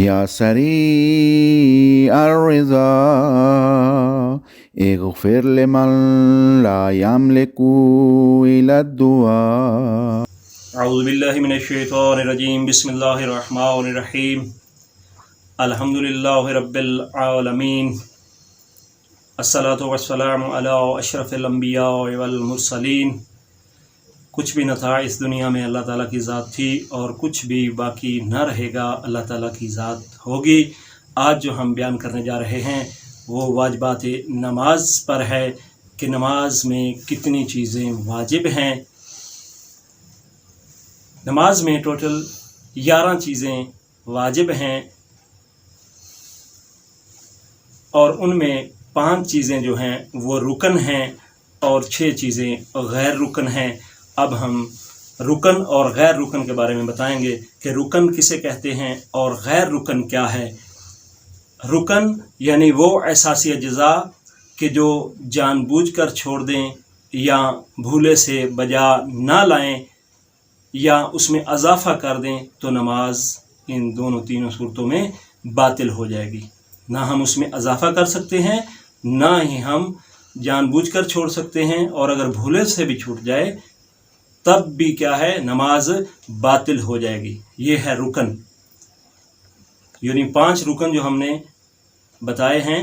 یا سریع الرضا اغفر لمن لا يملك إلى الدعاء. اعوذ باللہ من الشیطان الرجیم. بسم اللہ الرحمن الرحیم. الحمد للہ رب العالمین. الصلاۃ والسلام علی اشرف الانبیاء والمرسلین. کچھ بھی نہ تھا اس دنیا میں اللہ تعالیٰ کی ذات تھی، اور کچھ بھی باقی نہ رہے گا اللہ تعالیٰ کی ذات ہوگی. آج جو ہم بیان کرنے جا رہے ہیں وہ واجبات نماز پر ہے کہ نماز میں کتنی چیزیں واجب ہیں. نماز میں ٹوٹل 11 چیزیں واجب ہیں، اور ان میں 5 چیزیں جو ہیں وہ رکن ہیں اور 6 چیزیں غیر رکن ہیں. اب ہم رکن اور غیر رکن کے بارے میں بتائیں گے کہ رکن کسے کہتے ہیں اور غیر رکن کیا ہے. رکن یعنی وہ اساسی اجزاء کہ جو جان بوجھ کر چھوڑ دیں یا بھولے سے بجا نہ لائیں یا اس میں اضافہ کر دیں تو نماز ان تینوں صورتوں میں باطل ہو جائے گی. نہ ہم اس میں اضافہ کر سکتے ہیں، نہ ہی ہم جان بوجھ کر چھوڑ سکتے ہیں، اور اگر بھولے سے بھی چھوٹ جائے تب بھی کیا ہے، نماز باطل ہو جائے گی. یہ ہے رکن. یعنی 5 رکن جو ہم نے بتائے ہیں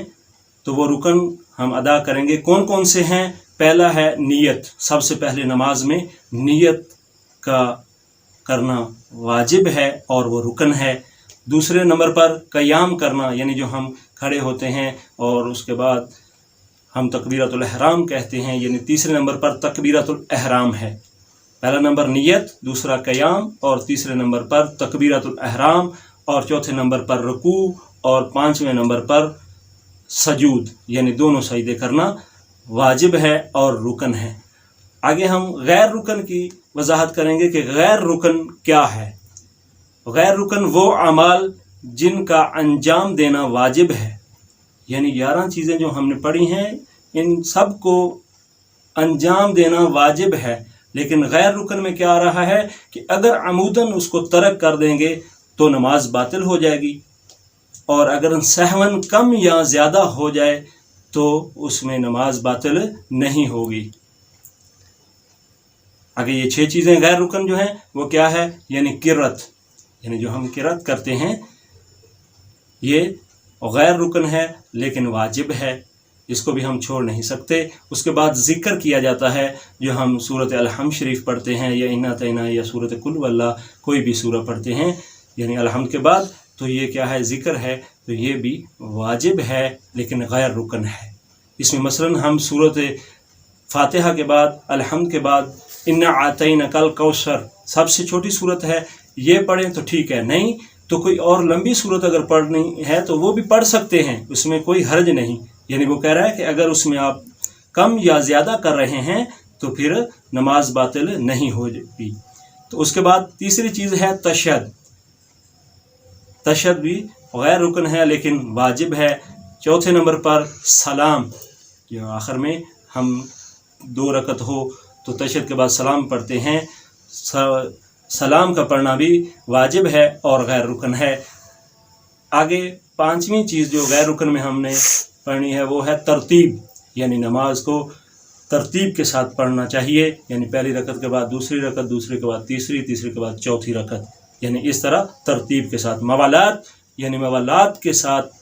تو وہ رکن ہم ادا کریں گے. کون کون سے ہیں؟ پہلا ہے نیت. سب سے پہلے نماز میں نیت کا کرنا واجب ہے اور وہ رکن ہے. دوسرے نمبر پر قیام کرنا، یعنی جو ہم کھڑے ہوتے ہیں اور اس کے بعد ہم تکبیرۃ الاحرام کہتے ہیں، یعنی تیسرے نمبر پر تکبیرۃ الاحرام ہے. پہلا نمبر نیت، دوسرا قیام، اور تیسرے نمبر پر تکبیرۃ الاحرام، اور چوتھے نمبر پر رکوع، اور 5ویں نمبر پر سجود، یعنی دونوں سجدے کرنا واجب ہے اور رکن ہے. آگے ہم غیر رکن کی وضاحت کریں گے کہ غیر رکن کیا ہے. غیر رکن وہ اعمال جن کا انجام دینا واجب ہے. یعنی 11 چیزیں جو ہم نے پڑھی ہیں ان سب کو انجام دینا واجب ہے، لیکن غیر رکن میں کیا آ رہا ہے کہ اگر عموداً اس کو ترک کر دیں گے تو نماز باطل ہو جائے گی، اور اگر سہون کم یا زیادہ ہو جائے تو اس میں نماز باطل نہیں ہوگی. آگے یہ 6 چیزیں غیر رکن جو ہیں وہ کیا ہے؟ یعنی قرت، یعنی جو ہم قرت کرتے ہیں یہ غیر رکن ہے لیکن واجب ہے، اس کو بھی ہم چھوڑ نہیں سکتے. اس کے بعد ذکر کیا جاتا ہے جو ہم سورۃ الحمد شریف پڑھتے ہیں یا انا اطعنا یا سورۃ قل واللہ کوئی بھی سورہ پڑھتے ہیں، یعنی الحمد کے بعد، تو یہ کیا ہے؟ ذکر ہے. تو یہ بھی واجب ہے لیکن غیر رکن ہے. اس میں مثلا ہم سورۃ فاتحہ کے بعد، الحمد کے بعد انا اعطیناک الکوثر سب سے چھوٹی صورت ہے، یہ پڑھیں تو ٹھیک ہے، نہیں تو کوئی اور لمبی صورت اگر پڑھنی ہے تو وہ بھی پڑھ سکتے ہیں، اس میں کوئی حرج نہیں. یعنی وہ کہہ رہا ہے کہ اگر اس میں آپ کم یا زیادہ کر رہے ہیں تو پھر نماز باطل نہیں ہوگی. تو اس کے بعد تیسری چیز ہے تشہد. تشہد بھی غیر رکن ہے لیکن واجب ہے. چوتھے نمبر پر سلام، جو آخر میں ہم 2 رکعت ہو تو تشہد کے بعد سلام پڑھتے ہیں، سلام کا پڑھنا بھی واجب ہے اور غیر رکن ہے. آگے 5ویں چیز جو غیر رکن میں ہم نے پڑھنی ہے وہ ہے ترتیب. یعنی نماز کو ترتیب کے ساتھ پڑھنا چاہیے، یعنی پہلی رکعت کے بعد دوسری رکعت، دوسری کے بعد تیسری، تیسری کے بعد چوتھی رکعت، یعنی اس طرح ترتیب کے ساتھ. موالات، یعنی موالات کے ساتھ،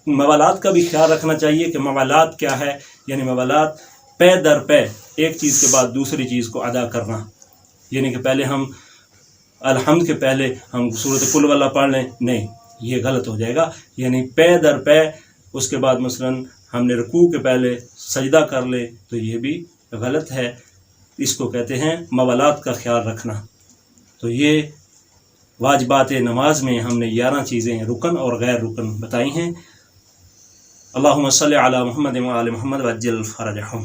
موالات کا بھی خیال رکھنا چاہیے کہ موالات کیا ہے. یعنی موالات پے در پے ایک چیز کے بعد دوسری چیز کو ادا کرنا. یعنی کہ پہلے ہم الحمد کے پہلے ہم سورۃ قل واللہ پڑھ لیں، نہیں، یہ غلط ہو جائے گا. یعنی پے در پے، اس کے بعد مثلا ہم نے رکوع کے پہلے سجدہ کر لے تو یہ بھی غلط ہے. اس کو کہتے ہیں موالات کا خیال رکھنا. تو یہ واجبات نماز میں ہم نے 11 چیزیں رکن اور غیر رکن بتائی ہیں. اللہم صلی علی محمد وعلی محمد وعجل فرجہم.